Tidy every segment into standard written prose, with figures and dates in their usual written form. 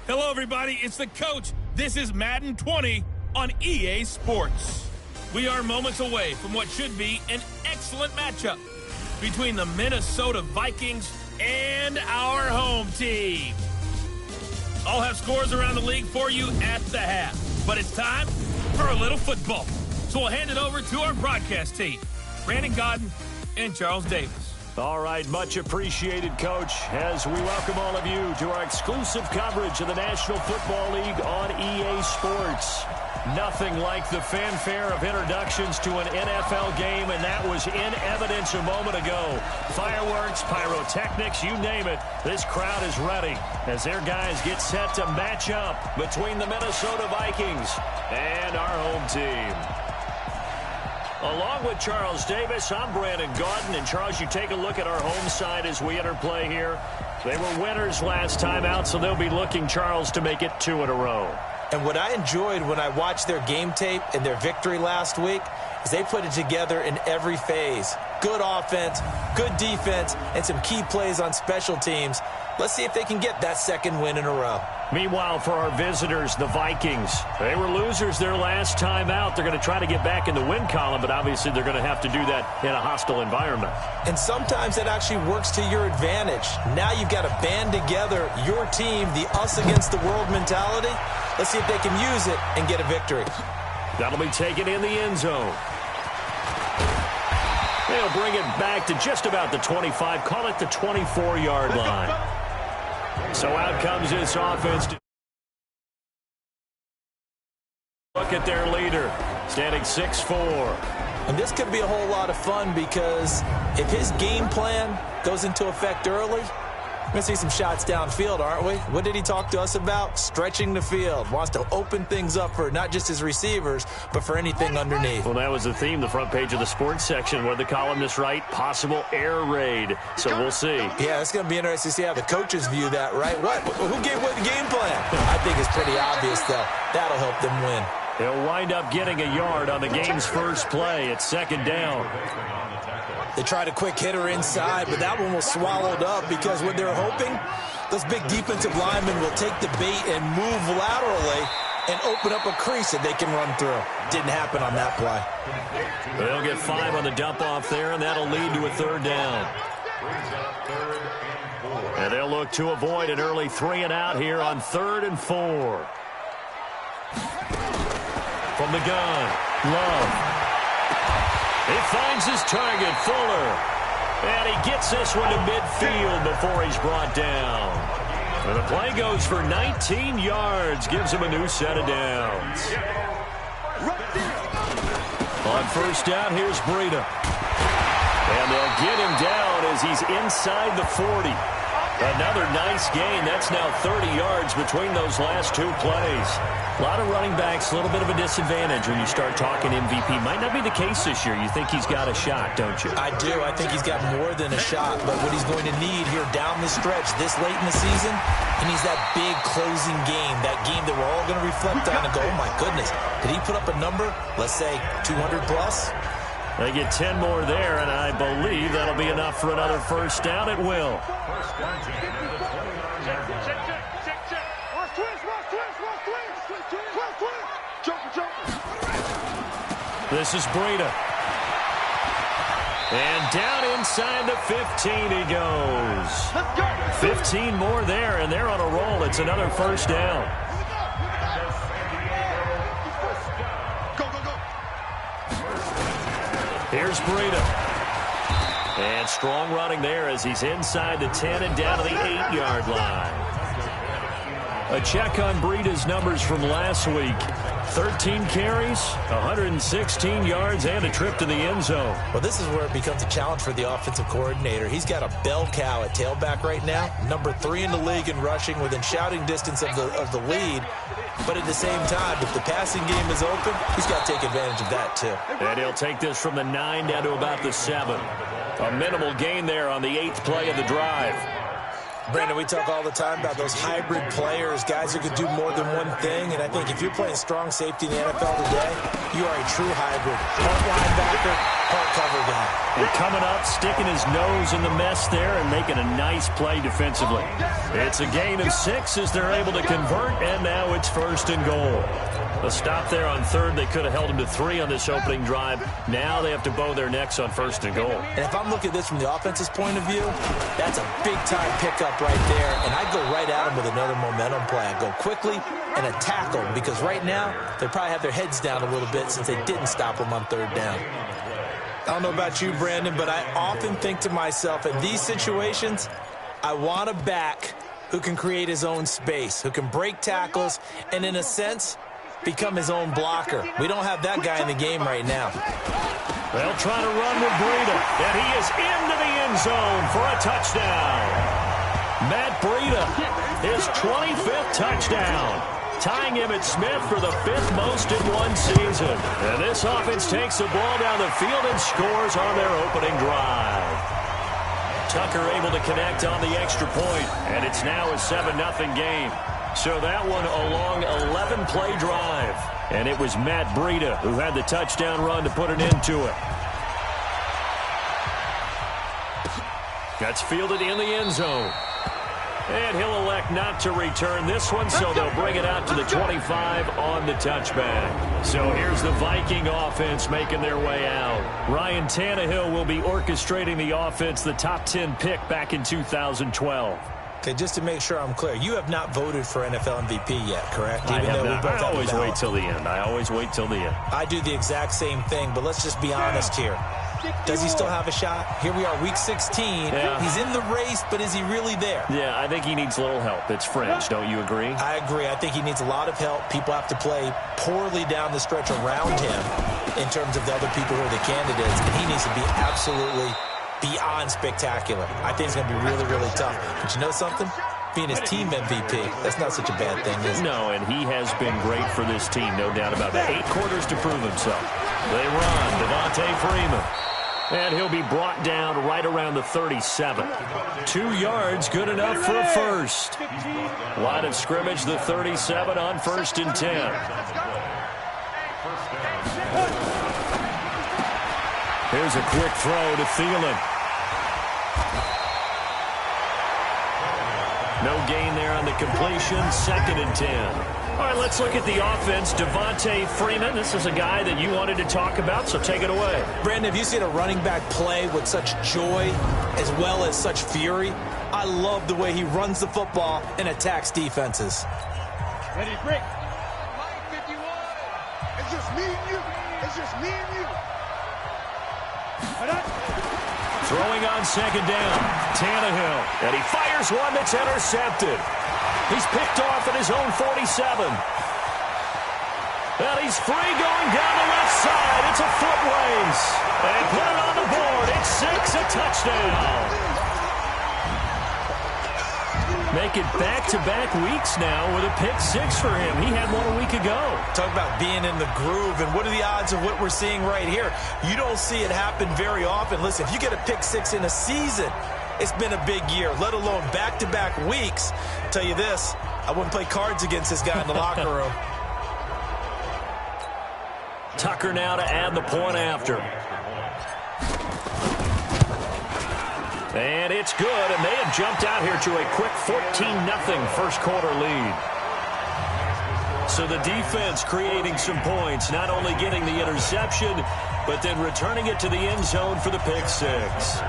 Hello, everybody. It's the coach. This is Madden 20 on EA Sports. We are moments away from what should be an excellent matchup between the Minnesota Vikings and our home team. I'll have scores around the league for you at the half, but it's time for a little football. So we'll hand it over to our broadcast team, Brandon Godden and Charles Davis. All right, much appreciated, Coach, as we welcome all of you to our exclusive coverage of the National Football League on EA Sports. Nothing like the fanfare of introductions to an NFL game, and that was in evidence a moment ago. Fireworks, pyrotechnics, you name it. This crowd is ready as their guys get set to match up between the Minnesota Vikings and our home team. Along with Charles Davis, I'm Brandon Godden. And, Charles, you take a look at our home side as we enter play here. They were winners last time out, so they'll be looking, Charles, to make it 2 in a row. And what I enjoyed when I watched their game tape and their victory last week is they put it together in every phase. Good offense, good defense, and some key plays on special teams. Let's see if they can get that second win in a row. Meanwhile, for our visitors, the Vikings, they were losers their last time out. They're going to try to get back in the win column, but obviously they're going to have to do that in a hostile environment. And sometimes it actually works to your advantage. Now you've got to band together your team, the us against the world mentality. Let's see if they can use it and get a victory. That'll be taken in the end zone. They'll bring it back to just about the 25, call it the 24-yard line. So out comes this offense. Look at their leader, standing 6'4". And this could be a whole lot of fun because if his game plan goes into effect early, we're going to see some shots downfield, aren't we? What did he talk to us about? Stretching the field. Wants to open things up for not just his receivers, but for anything underneath. Well, that was the theme, the front page of the sports section. What did the columnists write? Possible air raid. So we'll see. Yeah, it's going to be interesting to see how the coaches view that, right? What? Who gave what the game plan? I think it's pretty obvious, though. That'll help them win. They'll wind up getting a yard on the game's first play. It's second down. They tried a quick hitter inside, but that one was swallowed up because what they're hoping, those big defensive linemen will take the bait and move laterally and open up a crease that they can run through. Didn't happen on that play. They'll get 5 on the dump-off there, and that'll lead to a third down. And they'll look to avoid an early 3 and out here on 3rd and 4. From the gun, Love. He finds his target, Fuller. And he gets this one to midfield before he's brought down. And the play goes for 19 yards, gives him a new set of downs. On first down, here's Breida. And they'll get him down as he's inside the 40. Another nice gain. That's now 30 yards between those last 2 plays. A lot of running backs, a little bit of a disadvantage when you start talking MVP. Might not be the case this year. You think he's got a shot, don't you? I do. I think he's got more than a shot. But what he's going to need here down the stretch this late in the season, he needs that big closing game, that game that we're all going to reflect on and go, oh, my goodness, did he put up a number, let's say 200 plus? They get 10 more there, and I believe that'll be enough for another first down. It will. This is Breida. And down inside the 15 he goes. 15 more there, and they're on a roll. It's another first down. Here's Breida. And strong running there as he's inside the 10 and down to the 8-yard line. A check on Breida's numbers from last week. 13 carries, 116 yards, and a trip to the end zone. Well, this is where it becomes a challenge for the offensive coordinator. He's got a bell cow at tailback right now, number 3 in the league in rushing, within shouting distance of the lead. But at the same time, if the passing game is open, he's got to take advantage of that too. And he'll take this from the 9 down to about the 7. A minimal gain there on the 8th play of the drive. Brandon, we talk all the time about those hybrid players, guys who can do more than one thing. And I think if you're playing strong safety in the NFL today, you are a true hybrid. Part linebacker, part cover guy. And coming up, sticking his nose in the mess there and making a nice play defensively. It's a gain of 6 as they're able to convert, and now it's 1st and goal. A stop there on 3rd. They could have held him to 3 on this opening drive. Now they have to bow their necks on 1st and goal. And if I'm looking at this from the offense's point of view, that's a big-time pickup right there. And I go right at him with another momentum play. I go quickly and a tackle because right now they probably have their heads down a little bit since they didn't stop him on 3rd down. I don't know about you, Brandon, but I often think to myself, in these situations, I want a back who can create his own space, who can break tackles, and in a sense, become his own blocker. We don't have that guy in the game right now. They'll try to run with Breida, and he is into the end zone for a touchdown. Matt Breida, his 25th touchdown, tying Emmitt Smith for the 5th most in one season. And this offense takes the ball down the field and scores on their opening drive. Tucker able to connect on the extra point, and it's now a 7-0 game. So that one a long 11-play drive. And it was Matt Breida who had the touchdown run to put an end to it. That's fielded in the end zone. And he'll elect not to return this one, so they'll bring it out to the 25 on the touchback. So here's the Viking offense making their way out. Ryan Tannehill will be orchestrating the offense, the top 10 pick back in 2012. Okay, just to make sure I'm clear, you have not voted for NFL MVP yet, correct? I have not. I always wait till the end. I do the exact same thing, but let's just be honest here. Does he still have a shot? Here we are, week 16. Yeah. He's in the race, but is he really there? Yeah, I think he needs a little help. It's fringe. Don't you agree? I agree. I think he needs a lot of help. People have to play poorly down the stretch around him in terms of the other people who are the candidates, and he needs to be absolutely beyond spectacular. I think it's going to be really, really tough. But you know something? Being his team MVP, that's not such a bad thing, is it? No, and he has been great for this team, no doubt about it. 8 quarters to prove himself. They run, Devontae Freeman. And he'll be brought down right around the 37. 2 yards, good enough for a first. Line of scrimmage, the 37 on 1st and 10. Here's a quick throw to Thielen. No gain there on the completion, 2nd and 10. All right, let's look at the offense. Devontae Freeman, this is a guy that you wanted to talk about, so take it away. Brandon, have you seen a running back play with such joy as well as such fury? I love the way he runs the football and attacks defenses. Ready, break. Line 51. It's just me and you. It's just me and you. Throwing on 2nd down, Tannehill, and he fires one that's intercepted. He's picked off at his own 47. And he's free going down the left side. It's a foot race. And put it on the board. It's 6, a touchdown. Make it back-to-back weeks now with a pick 6 for him. He had one a week ago. Talk about being in the groove, and what are the odds of what we're seeing right here? You don't see it happen very often. Listen, if you get a pick 6 in a season, it's been a big year, let alone back-to-back weeks. I'll tell you this, I wouldn't play cards against this guy in the locker room. Tucker now to add the point after. And it's good, and they have jumped out here to a quick 14-0 first quarter lead. So the defense creating some points, not only getting the interception, but then returning it to the end zone for the pick 6.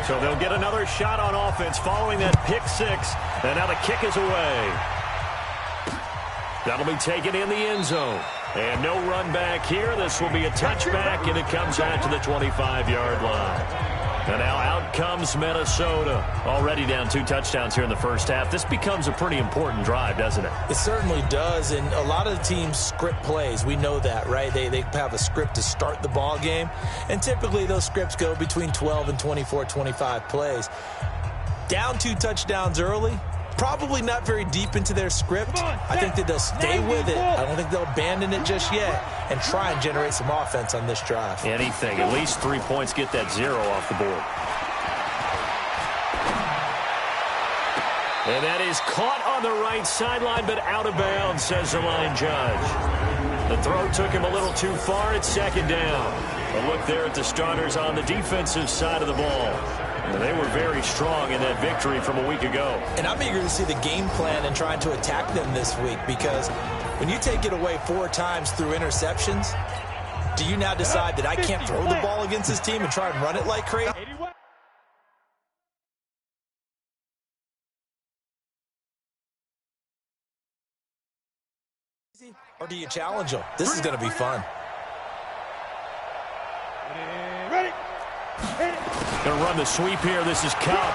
So they'll get another shot on offense following that pick 6, and now the kick is away. That'll be taken in the end zone. And no run back here. This will be a touchback, and it comes out to the 25-yard line. And now out comes Minnesota. Already down 2 touchdowns here in the first half. This becomes a pretty important drive, doesn't it? It certainly does, and a lot of the teams script plays. We know that, right? They have a script to start the ball game, and typically those scripts go between 12 and 24, 25 plays. Down 2 touchdowns early, probably not very deep into their script. I think that they'll stay with it. I don't think they'll abandon it just yet and try and generate some offense on this drive. Anything. At least 3 points, get that 0 off the board. And that is caught on the right sideline, but out of bounds, says the line judge. The throw took him a little too far. It's second down. A look there at the starters on the defensive side of the ball. They were very strong in that victory from a week ago. And I'm eager to see the game plan and trying to attack them this week, because when you take it away 4 times through interceptions, do you now decide that I can't throw the ball against this team and try and run it like crazy? Or do you challenge them? This is going to be fun. Ready. Going to run the sweep here. This is Cup.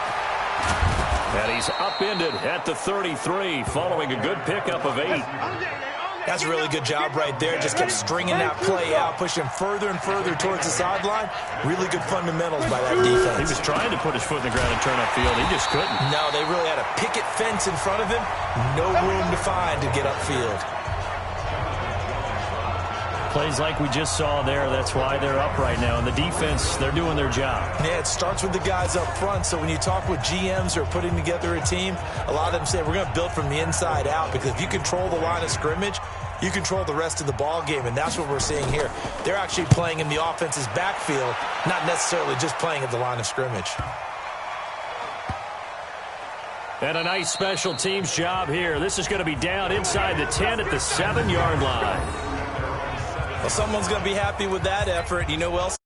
And he's upended at the 33 following a good pickup of 8. That's a really good job right there. Just kept stringing that play out, pushing him further and further towards the sideline. Really good fundamentals by that defense. He was trying to put his foot in the ground and turn upfield. He just couldn't. No, they really had a picket fence in front of him. No room to find to get upfield. Plays like we just saw there, that's why they're up right now. And the defense, they're doing their job. Yeah, it starts with the guys up front. So when you talk with GMs who are putting together a team, a lot of them say we're going to build from the inside out, because if you control the line of scrimmage, you control the rest of the ball game, and that's what we're seeing here. They're actually playing in the offense's backfield, not necessarily just playing at the line of scrimmage. And a nice special teams job here. This is going to be down inside the 10 at the 7-yard line. Well, someone's going to be happy with that effort. You know who else?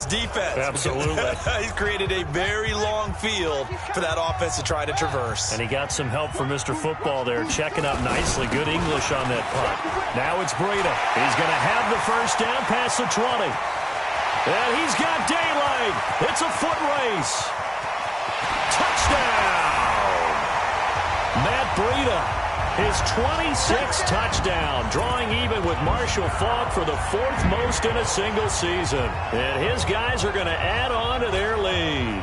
Defense. Absolutely. He's created a very long field for that offense to try to traverse. And he got some help from Mr. Football there, checking up nicely. Good English on that punt. Now it's Breida. He's going to have the first down past the 20. And he's got daylight. It's a foot race. Touchdown. Matt Breida. His 26th touchdown, drawing even with Marshall Faulk for the 4th most in a single season. And his guys are going to add on to their lead.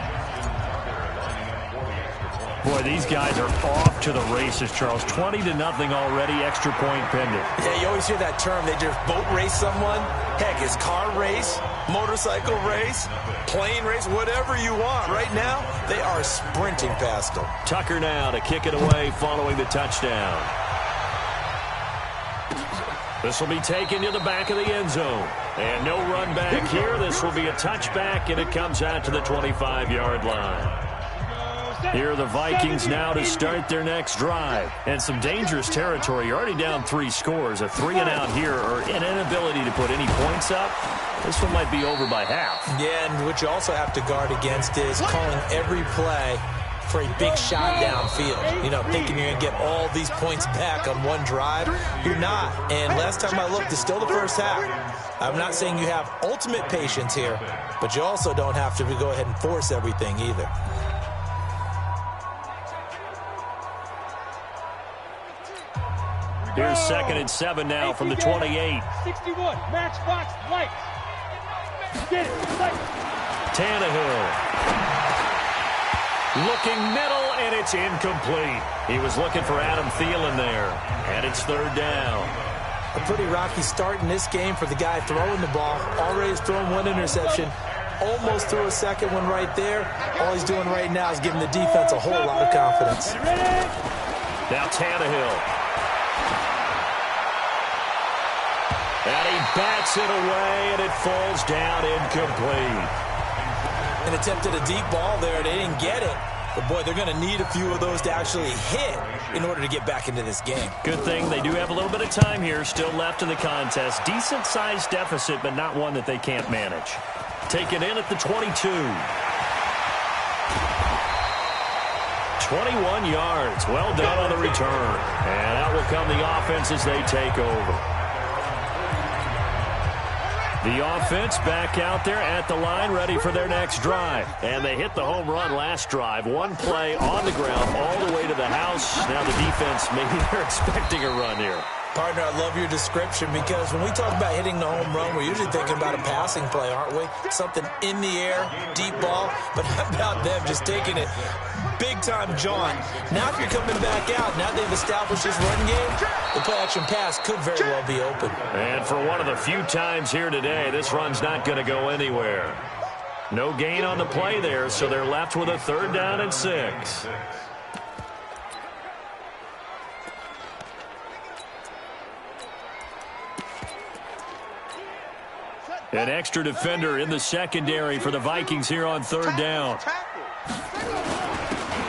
Boy, these guys are off to the races, Charles. 20-0 already, extra point pending. Yeah, you always hear that term. They just boat race someone. Heck, it's car race, motorcycle race, plane race, whatever you want. Right now, they are sprinting past them. Tucker now to kick it away following the touchdown. This will be taken to the back of the end zone. And no run back here. This will be a touchback, and it comes out to the 25-yard line. Here are the Vikings now to start their next drive. And some dangerous territory. You're already down 3 scores. A 3-and-out here, or an inability to put any points up. This one might be over by half. Yeah, and what you also have to guard against is calling every play for a big shot downfield. You know, thinking you're going to get all these points back on one drive. You're not. And last time I looked, it's still the first half. I'm not saying you have ultimate patience here, but you also don't have to go ahead and force everything either. Here's 2nd and 7 now from the 28. 61, matchbox, lights. Get it, lights. Tannehill. Looking middle, and it's incomplete. He was looking for Adam Thielen there, and it's 3rd down. A pretty rocky start in this game for the guy throwing the ball. Already has thrown 1 interception. Almost threw a second one right there. All he's doing right now is giving the defense a whole lot of confidence. Now Tannehill. And he bats it away, and it falls down incomplete. An attempt at a deep ball there. They didn't get it. But, boy, they're going to need a few of those to actually hit in order to get back into this game. Good thing they do have a little bit of time here still left in the contest. Decent-sized deficit, but not one that they can't manage. Taken in at the 22. 21 yards. Well done on the return. And out will come the offense as they take over. The offense back out there at the line, ready for their next drive. And they hit the home run last drive. 1 play on the ground all the way to the house. Now the defense, maybe they're expecting a run here. Partner, I love your description, because when we talk about hitting the home run, we're usually thinking about a passing play, aren't we? Something in the air, deep ball. But how about them just taking it big-time jaunt? Now if you're coming back out, now they've established this run game, the play-action pass could very well be open. And for one of the few times here today, this run's not going to go anywhere. No gain on the play there, so they're left with a 3rd down and 6. An extra defender in the secondary for the Vikings here on third down.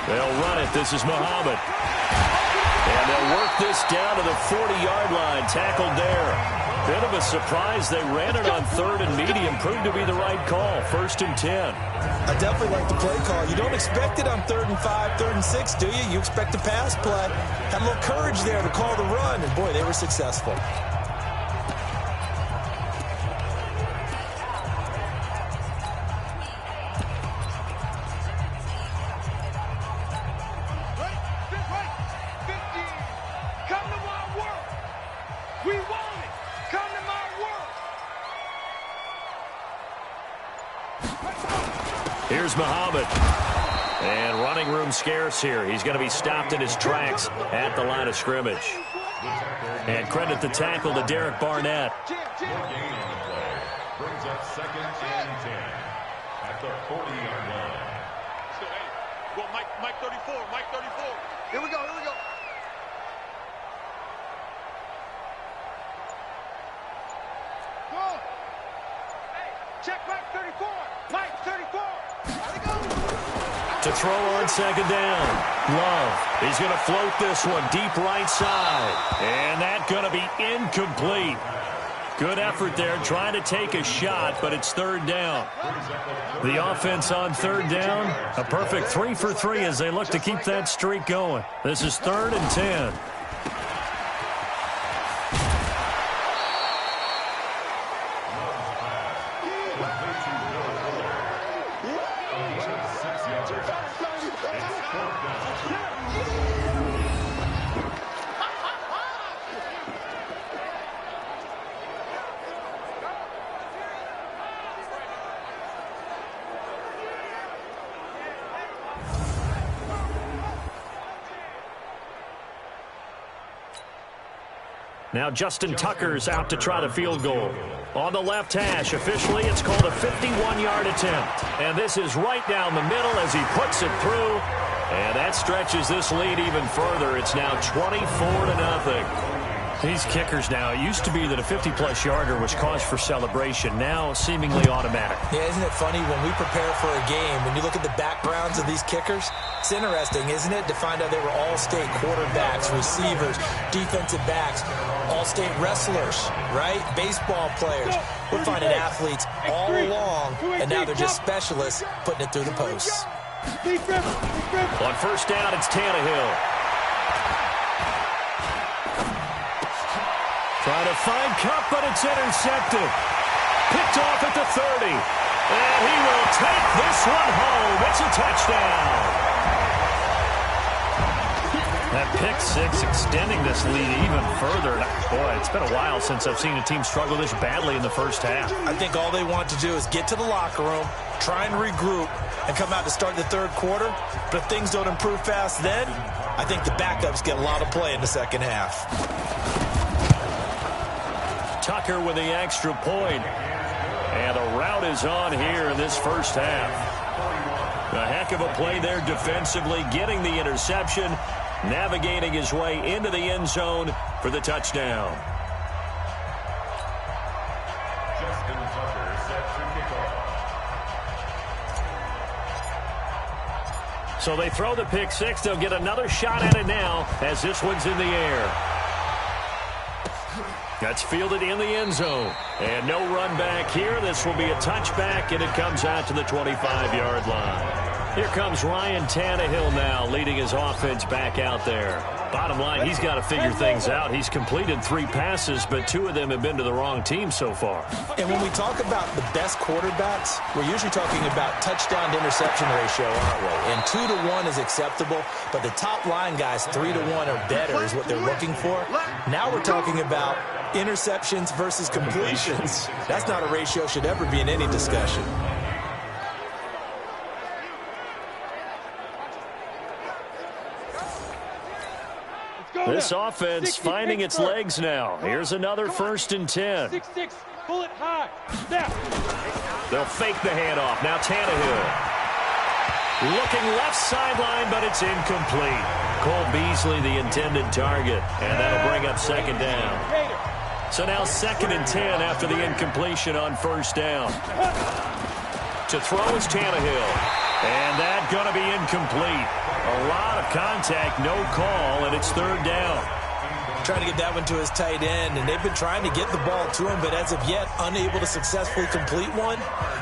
They'll run it. This is Muhammad. And they'll work this down to the 40-yard line. Tackled there. Bit of a surprise. They ran it on third and medium. Proved to be the right call. 1st and 10. I definitely like the play call. You don't expect it on 3rd and 5, 3rd and 6, do you? You expect a pass play. Had a little courage there to call the run, and boy, they were successful. Here's Muhammad. And running room scarce here. He's going to be stopped in his tracks at the line of scrimmage. And credit the tackle to Derek Barnett. Brings up 2nd and 10 at the 40-yard line. So, hey, well, Mike 34, Mike 34. Here we go, here we go. Go. Hey, check Mike 34. Mike 34. To throw on 2nd down. Love. He's going to float this one deep right side. And that's going to be incomplete. Good effort there trying to take a shot, but it's 3rd down. The offense on 3rd down, a perfect 3 for 3 as they look to keep that streak going. This is 3rd and 10. Now Justin Tucker's out to try the field goal. On the left hash, officially it's called a 51-yard attempt. And this is right down the middle as he puts it through. And that stretches this lead even further. It's now 24-0. These kickers now, it used to be that a 50-plus yarder was cause for celebration. Now seemingly automatic. Yeah, isn't it funny when we prepare for a game, when you look at the backgrounds of these kickers, it's interesting, isn't it, to find out they were all-state quarterbacks, receivers, defensive backs, all-state wrestlers, right? Baseball players. We're finding athletes all along, and now they're just specialists putting it through the posts. On 1st down, it's Tannehill. Trying to find Cup, but it's intercepted. Picked off at the 30. And he will take this one home. It's a touchdown. That pick six extending this lead even further. Boy, it's been a while since I've seen a team struggle this badly in the first half. I think all they want to do is get to the locker room, try and regroup, and come out to start the 3rd quarter. But if things don't improve fast then, I think the backups get a lot of play in the 2nd half. Tucker with the extra point. And the route is on here in this first half. A heck of a play there defensively, getting the interception, navigating his way into the end zone for the touchdown. Justin Tucker set to kickoff. So they throw the pick six. They'll get another shot at it now as this one's in the air. That's fielded in the end zone. And no run back here. This will be a touchback, and it comes out to the 25-yard line. Here comes Ryan Tannehill now, leading his offense back out there. Bottom line, he's got to figure things out. He's completed 3 passes, but 2 of them have been to the wrong team so far. And when we talk about the best quarterbacks, we're usually talking about touchdown to interception ratio, aren't we? And 2 to 1 is acceptable, but the top line guys, 3 to 1 or better is what they're looking for. Now we're talking about interceptions versus completions. That's not a ratio should ever be in any discussion. This offense finding its legs now. Here's another 1st and 10. 6-6, pull it high. Snap. They'll fake the handoff. Now Tannehill. Looking left sideline, but it's incomplete. Cole Beasley, the intended target, and that'll bring up 2nd down. So now 2nd and 10 after the incompletion on first down. To throw is Tannehill. And that's going to be incomplete. A lot of contact, no call, and it's 3rd down. Trying to get that one to his tight end, and they've been trying to get the ball to him, but as of yet, unable to successfully complete one.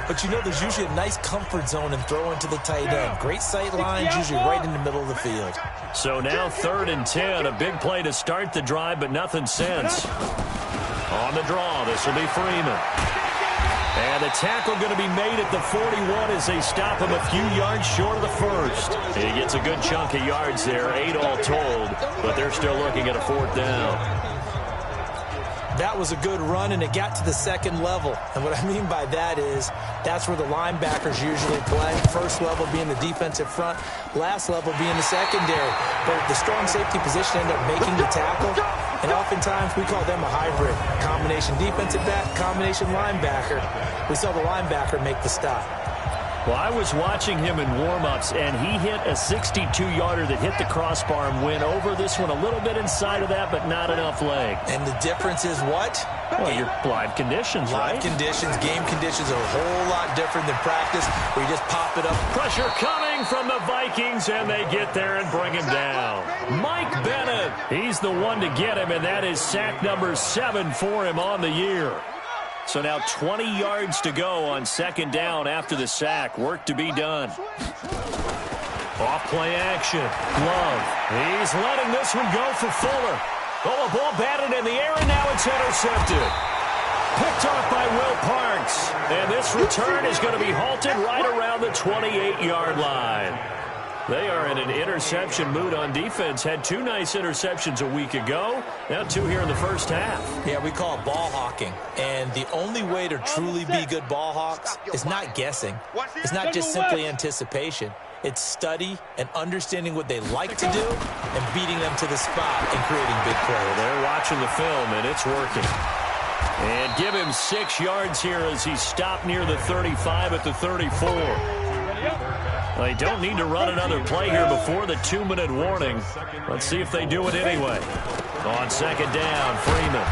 But you know there's usually a nice comfort zone in throwing to the tight end. Great sight lines, usually right in the middle of the field. So now 3rd and 10, a big play to start the drive, but nothing since. On the draw, this will be Freeman. And the tackle going to be made at the 41 as they stop him a few yards short of the first. He gets a good chunk of yards there, 8 all told, but they're still looking at a 4th down. That was a good run, and it got to the 2nd level. And what I mean by that is that's where the linebackers usually play. First level being the defensive front, last level being the secondary. But the strong safety position ended up making the tackle, and oftentimes we call them a hybrid. Combination defensive back, combination linebacker. We saw the linebacker make the stop. Well, I was watching him in warm-ups, and he hit a 62-yarder that hit the crossbar and went over. This one a little bit inside of that, but not enough leg. And the difference is what? Well, your live conditions, right? Live conditions, game conditions are a whole lot different than practice, where you just pop it up. Pressure coming from the Vikings, and they get there and bring him down. Mike Bennett, he's the one to get him, and that is sack number 7 for him on the year. So now 20 yards to go on 2nd down after the sack. Work to be done. Off play action. Love. He's letting this one go for Fuller. Oh, a ball batted in the air, and now it's intercepted. Picked off by Will Parks. And this return is going to be halted right around the 28-yard line. They are in an interception mood on defense. Had 2 nice interceptions a week ago. Now 2 here in the first half. Yeah, we call it ball hawking. And the only way to truly be good ball hawks is not guessing. It's not just simply anticipation. It's study and understanding what they like to do and beating them to the spot and creating big plays. They're watching the film, and it's working. And give him 6 yards here as he stopped near the 35 at the 34. They don't need to run another play here before the 2-minute warning. Let's see if they do it anyway. On 2nd down, Freeman.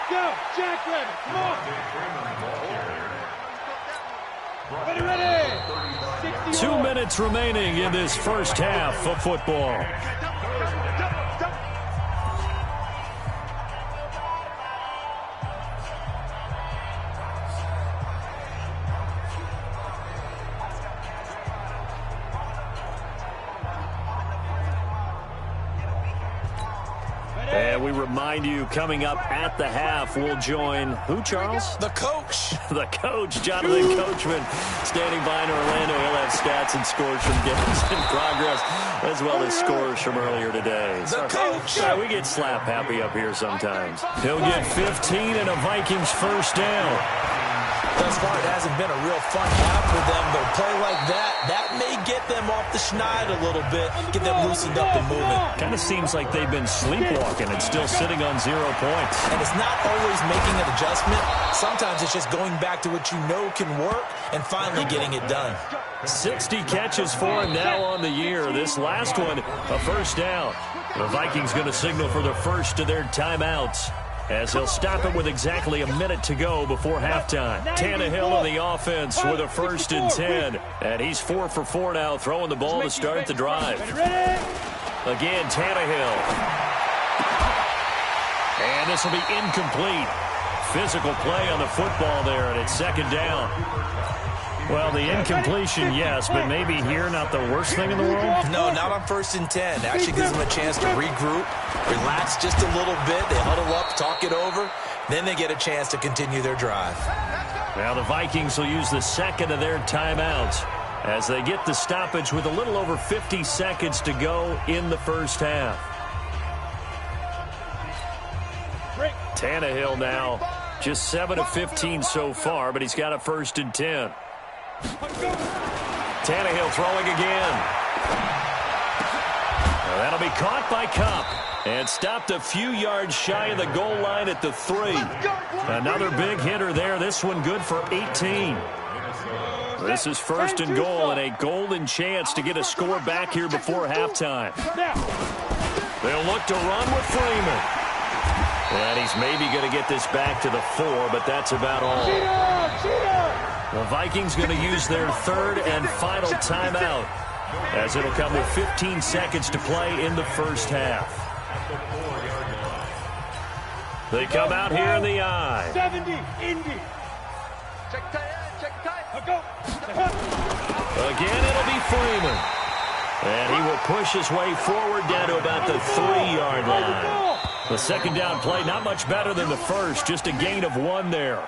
Go, Jack Rabbit, come on. Ready. 2 minutes remaining in this first half of football. And we remind you, coming up at the half, we'll join who, Charles? The coach. The coach, Jonathan Coachman, standing by in Orlando. He'll have stats and scores from games in progress, as well as scores from earlier today. The coach. We get slap happy up here sometimes. He'll get 15 and a Vikings first down. Thus far, it hasn't been a real fun half for them, but a play like that may get them off the schneid a little bit, get them loosened up and moving. Kind of seems like they've been sleepwalking and still sitting on 0 points. And it's not always making an adjustment. Sometimes it's just going back to what you know can work and finally getting it done. 60 catches for him now on the year. This last one, a first down. The Vikings going to signal for the first of their timeouts, as they'll stop it with exactly a minute to go before halftime. Tannehill on the offense with a 1st and 10. And he's 4 for 4 now, throwing the ball to start the drive. Again, Tannehill. And this will be incomplete. Physical play on the football there, and it's 2nd down. Well, the incompletion, yes, but maybe here not the worst thing in the world? No, not on 1st and 10. Actually gives them a chance to regroup, relax just a little bit. They huddle up, talk it over. Then they get a chance to continue their drive. Now the Vikings will use the 2nd of their timeouts as they get the stoppage with a little over 50 seconds to go in the first half. Tannehill now just 7 of 15 so far, but he's got a 1st and 10. Tannehill throwing again. Now that'll be caught by Kupp and stopped a few yards shy of the goal line at the 3. Another big hitter there. This one good for 18. This is 1st and goal and a golden chance to get a score back here before halftime. They'll look to run with Freeman. And he's maybe going to get this back to the 4, but that's about all. The Vikings going to use their third and final timeout, as it'll come with 15 seconds to play in the first half. They come out here in the I. 70, Indy. Check time. Go. Again, it'll be Freeman. And he will push his way forward down to about the 3-yard line. The second down play, not much better than the first, just a gain of 1 there.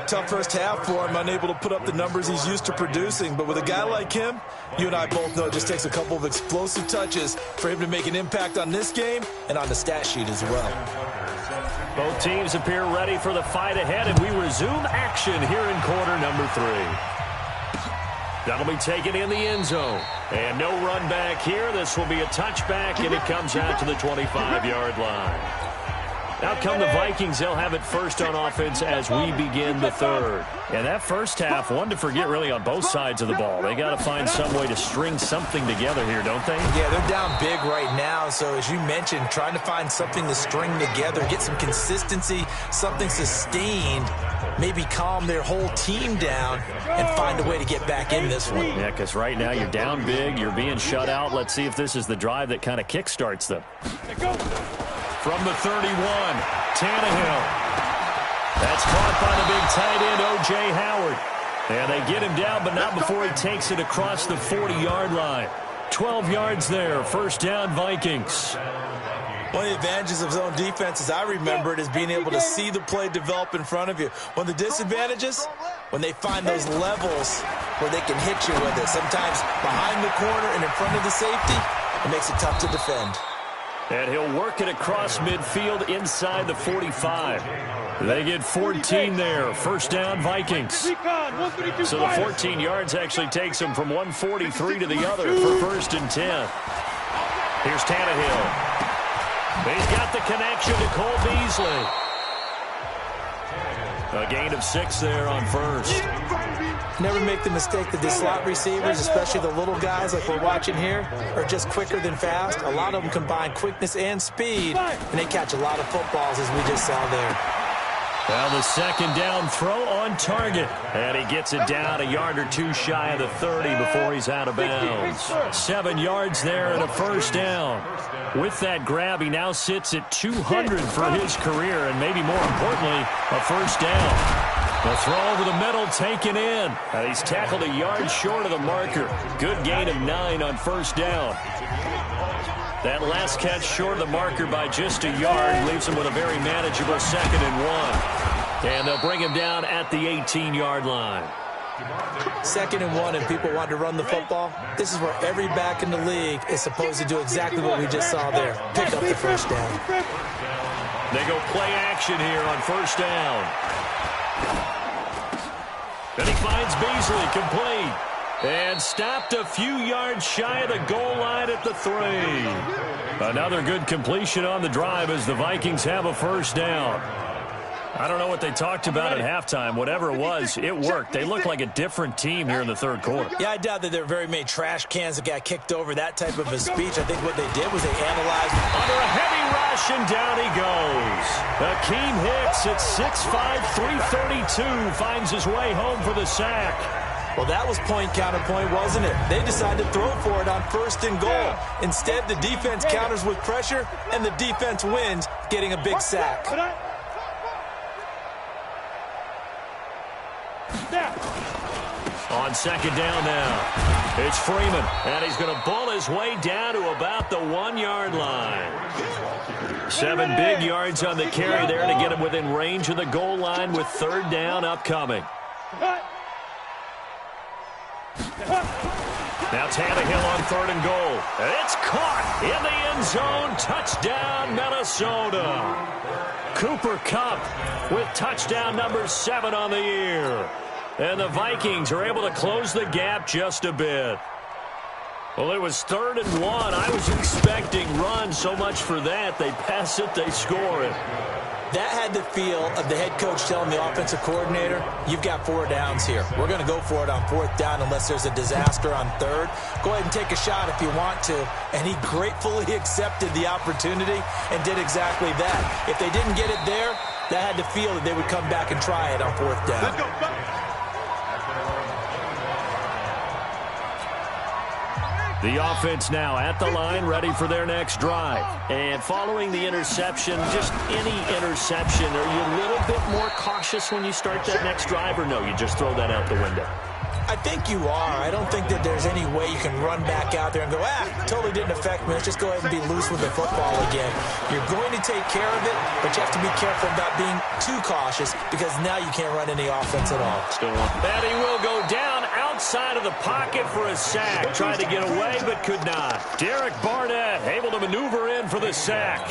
Tough first half for him, unable to put up the numbers he's used to producing. But with a guy like him, you and I both know it just takes a couple of explosive touches for him to make an impact on this game and on the stat sheet as well. Both teams appear ready for the fight ahead, and we resume action here in quarter number 3. That'll be taken in the end zone. And no run back here. This will be a touchback, and it comes out to the 25-yard line. Out come the Vikings. They'll have it first on offense as we begin the third. And that first half, one to forget really on both sides of the ball. They got to find some way to string something together here, don't they? Yeah, they're down big right now. So as you mentioned, trying to find something to string together, get some consistency, something sustained, maybe calm their whole team down and find a way to get back in this one. Yeah, because right now you're down big, you're being shut out. Let's see if this is the drive that kind of kickstarts them. From the 31, Tannehill. That's caught by the big tight end, O.J. Howard. And they get him down, but not before he takes it across the 40-yard line. 12 yards there, first down Vikings. One of the advantages of zone defense, as I remember it, is being able to see the play develop in front of you. One of the disadvantages, when they find those levels where they can hit you with it. Sometimes behind the corner and in front of the safety, it makes it tough to defend. And he'll work it across midfield inside the 45. They get 14 there. First down, Vikings. So the 14 yards actually takes them from 143 to the other for first and 10. Here's Tannehill. He's got the connection to Cole Beasley. A gain of 6 there on first. Never make the mistake that the slot receivers, especially the little guys like we're watching here, are just quicker than fast. A lot of them combine quickness and speed, and they catch a lot of footballs, as we just saw there. Well, the second down throw on target. And he gets it down a yard or two shy of the 30 before he's out of bounds. 7 yards there and a first down. With that grab, he now sits at 200 for his career, and maybe more importantly, a first down. The throw over the middle taken in. And he's tackled a yard short of the marker. Good gain of 9 on first down. That last catch short of the marker by just a yard leaves him with a very manageable 2nd and 1. And they'll bring him down at the 18-yard line. 2nd and 1, and people want to run the football. This is where every back in the league is supposed to do exactly what we just saw there. Pick up the first down. They go play action here on first down. Then he finds Beasley complete. And stopped a few yards shy of the goal line at the 3. Another good completion on the drive as the Vikings have a first down. I don't know what they talked about at halftime. Whatever it was, it worked. They look like a different team here in the third quarter. Yeah, I doubt that there are very many trash cans that got kicked over, that type of a speech. I think what they did was they analyzed. Under a heavy rush, and down he goes. Akeem Hicks at 6'5", 332 finds his way home for the sack. Well, that was point counterpoint, wasn't it? They decided to throw for it on 1st and goal. Instead, the defense counters with pressure, and the defense wins, getting a big sack. On 2nd down now, it's Freeman, and he's going to bull his way down to about the 1-yard line. 7 big yards on the carry there to get him within range of the goal line with 3rd down upcoming. Now Tannehill on 3rd and goal. It's caught in the end zone. Touchdown, Minnesota. Cooper Kupp with touchdown number 7 on the year. And the Vikings are able to close the gap just a bit. Well, it was 3rd and 1. I was expecting run, so much for that. They pass it, they score it. That had the feel of the head coach telling the offensive coordinator, you've got 4 downs here. We're going to go for it on 4th down unless there's a disaster on 3rd. Go ahead and take a shot if you want to. And he gratefully accepted the opportunity and did exactly that. If they didn't get it there, that had the feel that they would come back and try it on 4th down. Let's go. The offense now at the line, ready for their next drive. And following the interception, just any interception, are you a little bit more cautious when you start that next drive, or no, you just throw that out the window? I think you are. I don't think that there's any way you can run back out there and go, totally didn't affect me. Let's just go ahead and be loose with the football again. You're going to take care of it, but you have to be careful about being too cautious because now you can't run any offense at all. Still one. And he will go down outside of the pocket for a sack. Tried to get away, but could not. Derek Barnett able to maneuver in for the sack.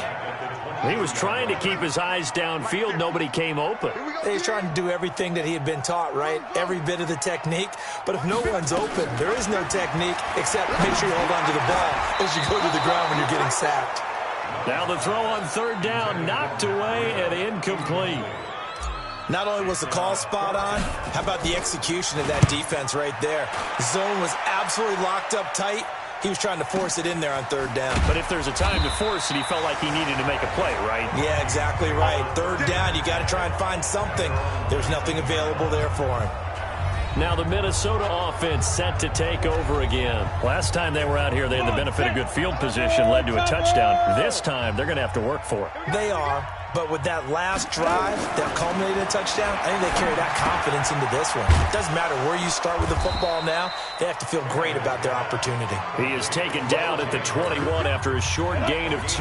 He was trying to keep his eyes downfield. Nobody came open. He's trying to do everything that he had been taught, right? Every bit of the technique. But if no one's open, there is no technique except make sure you hold on to the ball as you go to the ground when you're getting sacked. Now the throw on 3rd down, knocked away and incomplete. Not only was the call spot on, how about the execution of that defense right there? The zone was absolutely locked up tight. He was trying to force it in there on 3rd down. But if there's a time to force it, he felt like he needed to make a play, right? Yeah, exactly right. 3rd down, you got to try and find something. There's nothing available there for him. Now the Minnesota offense set to take over again. Last time they were out here, they had the benefit of good field position, led to a touchdown. This time, they're going to have to work for it. They are. But with that last drive that culminated in a touchdown, I think they carry that confidence into this one. It doesn't matter where you start with the football now. They have to feel great about their opportunity. He is taken down at the 21 after a short gain of 2.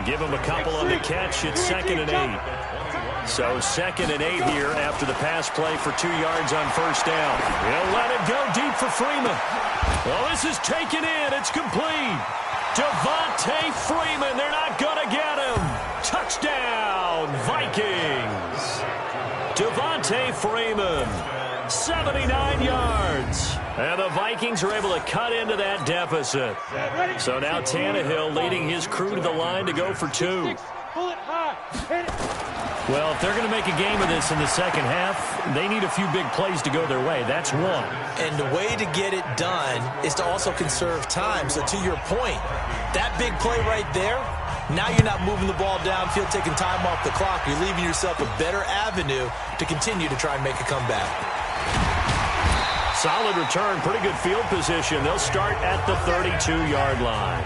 Give him a couple on the catch. It's 2nd and 8. So 2nd and 8 here after the pass play for 2 yards on 1st down. He'll let it go deep for Freeman. Well, this is taken in. It's complete. Devontae Freeman. They're not going to get him. Touchdown, Vikings. Devontae Freeman, 79 yards. And the Vikings are able to cut into that deficit. So now Tannehill leading his crew to the line to go for 2. Well, if they're going to make a game of this in the second half, they need a few big plays to go their way. That's one. And the way to get it done is to also conserve time. So to your point, that big play right there, now you're not moving the ball downfield, taking time off the clock. You're leaving yourself a better avenue to continue to try and make a comeback. Solid return, pretty good field position. They'll start at the 32-yard line.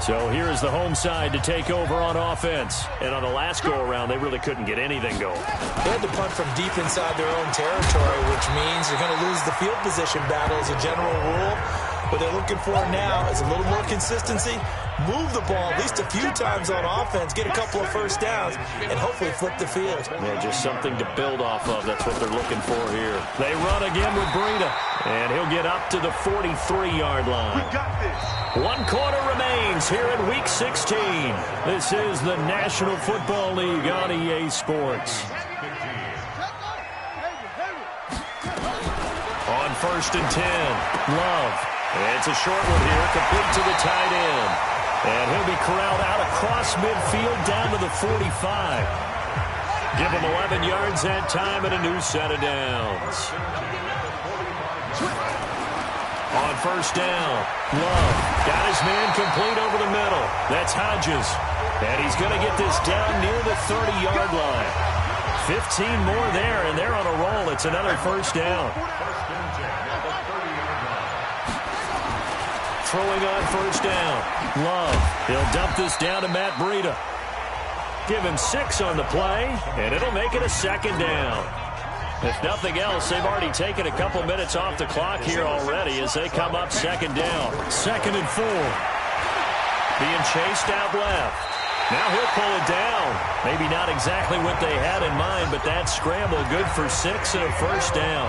So here is the home side to take over on offense. And on the last go-around, they really couldn't get anything going. They had to punt from deep inside their own territory, which means you're going to lose the field position battle as a general rule. What they're looking for now is a little more consistency, move the ball at least a few times on offense, get a couple of first downs, and hopefully flip the field. Yeah, just something to build off of. That's what they're looking for here. They run again with Breida, and he'll get up to the 43-yard line. We got this. 1 quarter remains here in Week 16. This is the National Football League on EA Sports. On 1st and 10, Love. It's a short one here, complete to the tight end. And he'll be corralled out across midfield down to the 45. Give him 11 yards that time and a new set of downs. On 1st down, Love got his man complete over the middle. That's Hodges. And he's going to get this down near the 30-yard line. 15 more there, and they're on a roll. It's another 1st down. Throwing on 1st down, Love. He'll dump this down to Matt Breida. Give him 6 on the play, and it'll make it a 2nd down. If nothing else, they've already taken a couple minutes off the clock here already as they come up 2nd down. 2nd and 4. Being chased out left. Now he'll pull it down. Maybe not exactly what they had in mind, but that scramble good for 6 and a 1st down.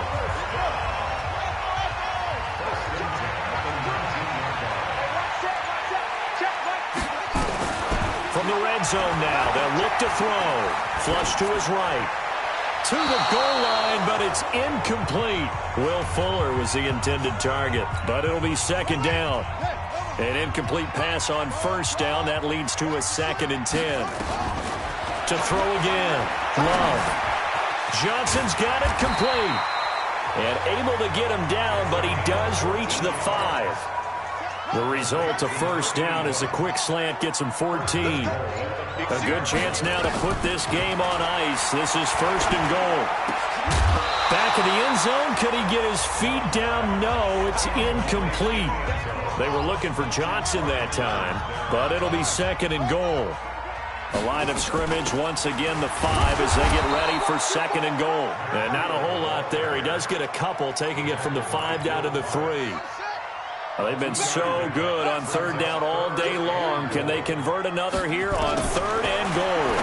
From the red zone now, they'll look to throw. Flush to his right. To the goal line, but it's incomplete. Will Fuller was the intended target, but it'll be 2nd down. An incomplete pass on first down. That leads to a 2nd and 10. To throw again. Love. Johnson's got it complete. And able to get him down, but he does reach the 5. The result, a first down as a quick slant gets him 14. A good chance now to put this game on ice. This is 1st and goal. Back in the end zone. Could he get his feet down? No, it's incomplete. They were looking for Johnson that time, but it'll be 2nd and goal. The line of scrimmage, once again, the 5 as they get ready for 2nd and goal. And not a whole lot there. He does get a couple, taking it from the 5 down to the 3. Well, they've been so good on 3rd down all day long. Can they convert another here on 3rd and goal?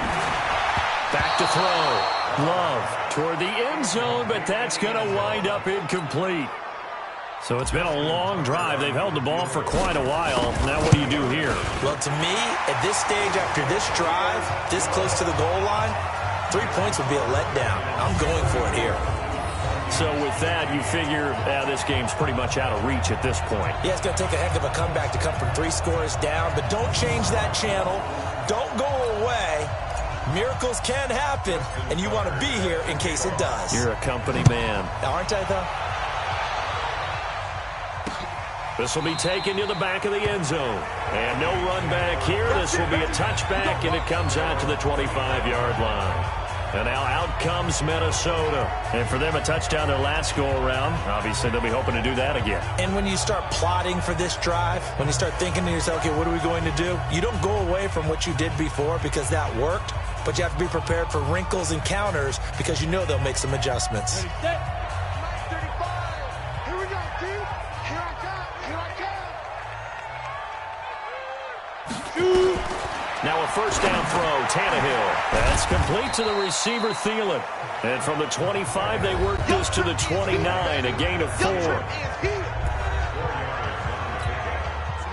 Back to throw. Love toward the end zone, but that's going to wind up incomplete. So it's been a long drive. They've held the ball for quite a while. Now what do you do here? Well, to me, at this stage after this drive, this close to the goal line, 3 points would be a letdown. I'm going for it here. So with that, you figure this game's pretty much out of reach at this point. Yeah, it's going to take a heck of a comeback to come from 3 scores down, but don't change that channel. Don't go away. Miracles can happen, and you want to be here in case it does. You're a company man. Aren't I, though? This will be taken to the back of the end zone. And no run back here. This will be a touchback, and it comes out to the 25-yard line. And now out comes Minnesota. And for them, a touchdown their last go-around. Obviously, they'll be hoping to do that again. And when you start plotting for this drive, when you start thinking to yourself, okay, what are we going to do? You don't go away from what you did before because that worked. But you have to be prepared for wrinkles and counters because you know they'll make some adjustments. Ready, set. 35. Here we go, team. Here I come. Here I come. Now a first down throw, Tannehill. That's complete to the receiver, Thielen. And from the 25, they work this to the 29, a gain of 4.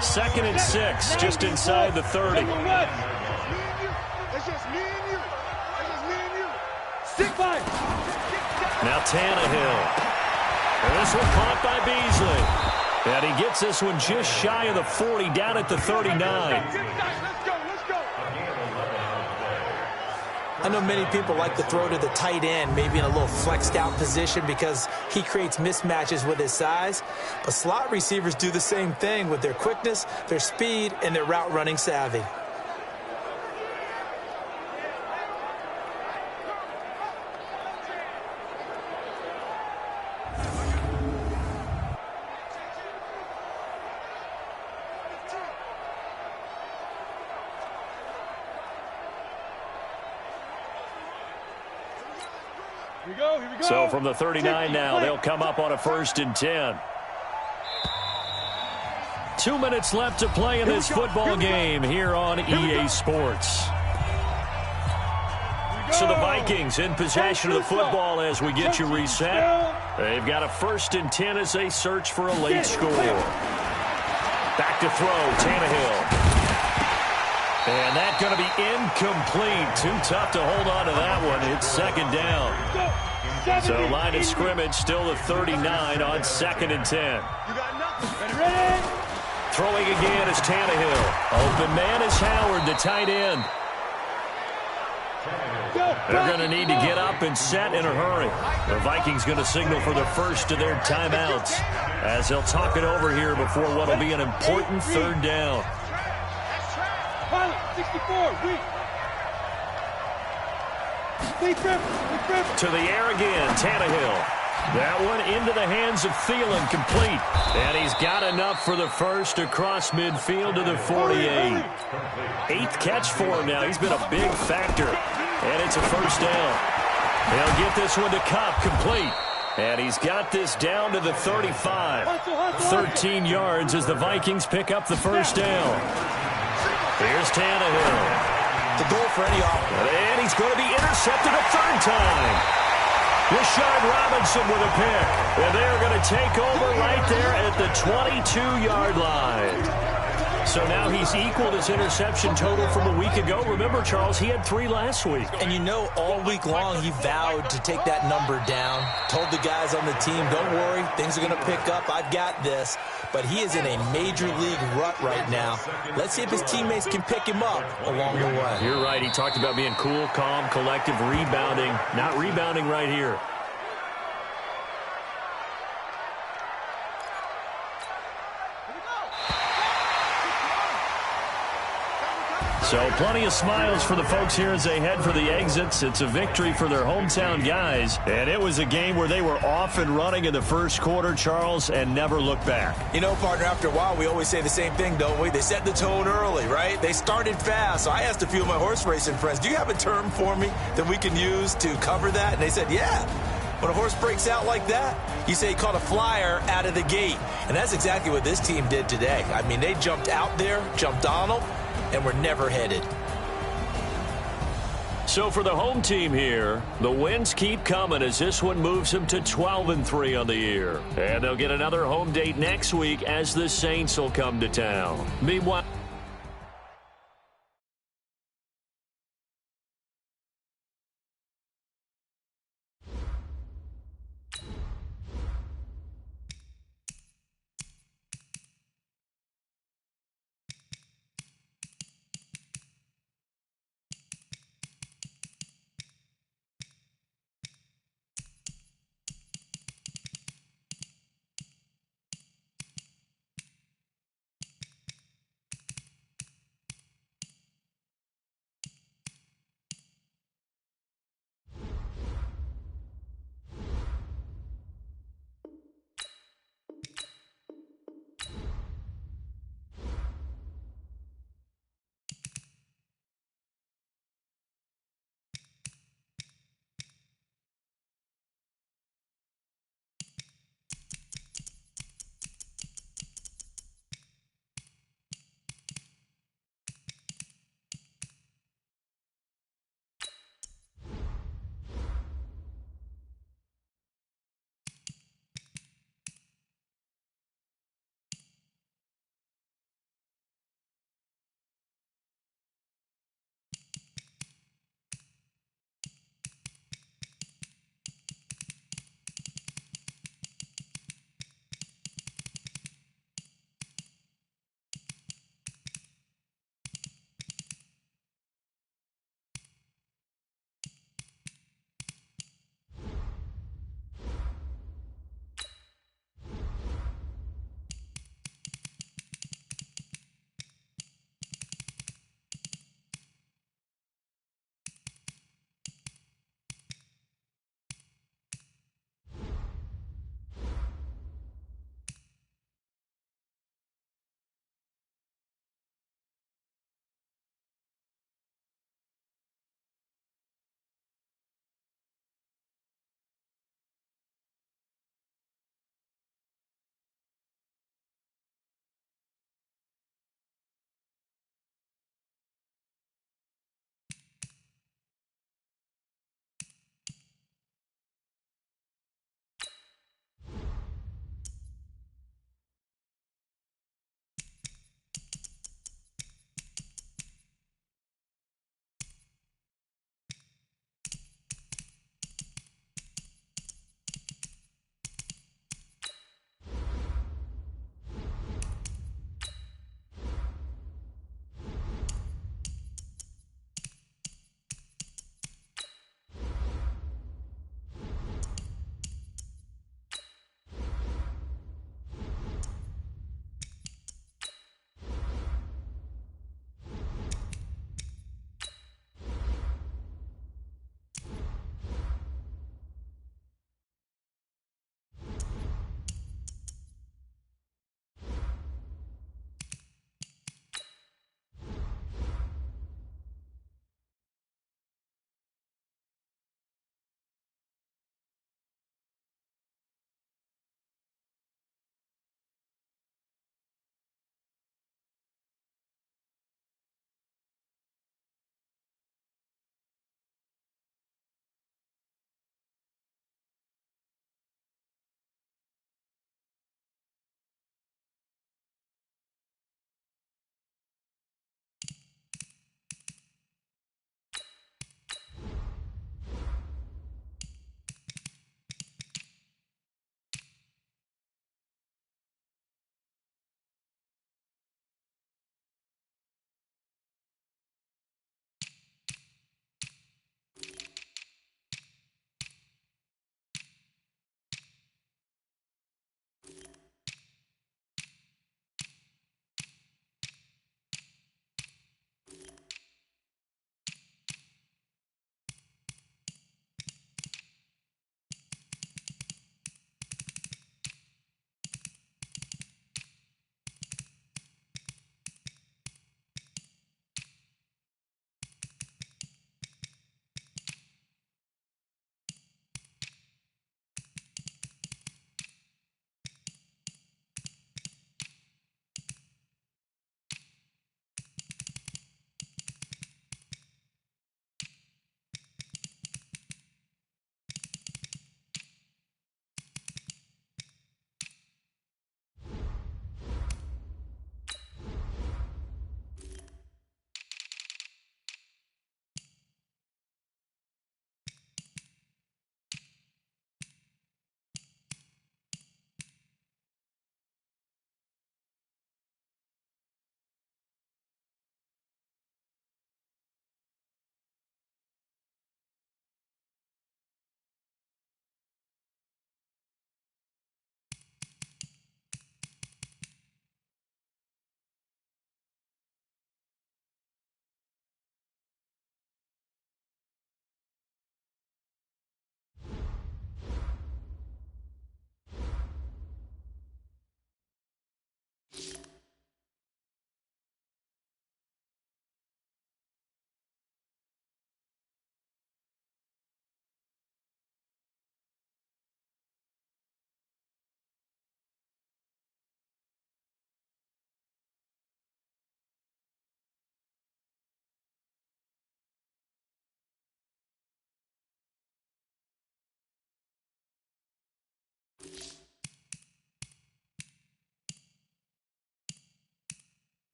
2nd and 6, just inside the 30. It's just me and you. It's just me and you. 6-5. Now Tannehill. And this one caught by Beasley. And he gets this one just shy of the 40, down at the 39. Let's go. I know many people like to throw to the tight end, maybe in a little flexed out position because he creates mismatches with his size. But slot receivers do the same thing with their quickness, their speed, and their route running savvy. Here we go. So from the 39 now, they'll come up on a 1st and 10. 2 minutes left to play in this football game here on EA Sports. So the Vikings in possession of the football as we get you reset. They've got a 1st and 10 as they search for a late score. Back to throw, Tannehill. And that's going to be incomplete. Too tough to hold on to that one. It's 2nd down. So line of scrimmage still the 39 on 2nd and 10. Ready? Throwing again is Tannehill. Open man is Howard, the tight end. They're going to need to get up and set in a hurry. The Vikings going to signal for the first of their timeouts as they'll talk it over here before what will be an important 3rd down. Pilot, 64, weak. To the air again, Tannehill. That one into the hands of Thielen, complete. And he's got enough for the first across midfield to the 48. 8th catch for him now. He's been a big factor. And it's a 1st down. He'll get this one to Cup, complete. And he's got this down to the 35. 13 yards as the Vikings pick up the 1st down. Here's Tannehill. The goal for any offense. And he's going to be intercepted a 3rd time. Rashard Robinson with a pick. And they're going to take over right there at the 22-yard line. So now he's equaled his interception total from a week ago. Remember, Charles, he had 3 last week. And you know, all week long he vowed to take that number down. Told the guys on the team, don't worry, things are going to pick up. I've got this. But he is in a major league rut right now. Let's see if his teammates can pick him up along the way. You're right. He talked about being cool, calm, collective, rebounding. Not rebounding right here. So plenty of smiles for the folks here as they head for the exits. It's a victory for their hometown guys. And it was a game where they were off and running in the first quarter, Charles, and never looked back. You know, partner, after a while, we always say the same thing, don't we? They set the tone early, right? They started fast. So I asked a few of my horse racing friends, do you have a term for me that we can use to cover that? And they said, yeah. When a horse breaks out like that, you say he caught a flyer out of the gate. And that's exactly what this team did today. I mean, they jumped out there, jumped on them, and we're never headed. So for the home team here, the wins keep coming as this one moves them to 12-3 on the year. And they'll get another home date next week as the Saints will come to town. Meanwhile...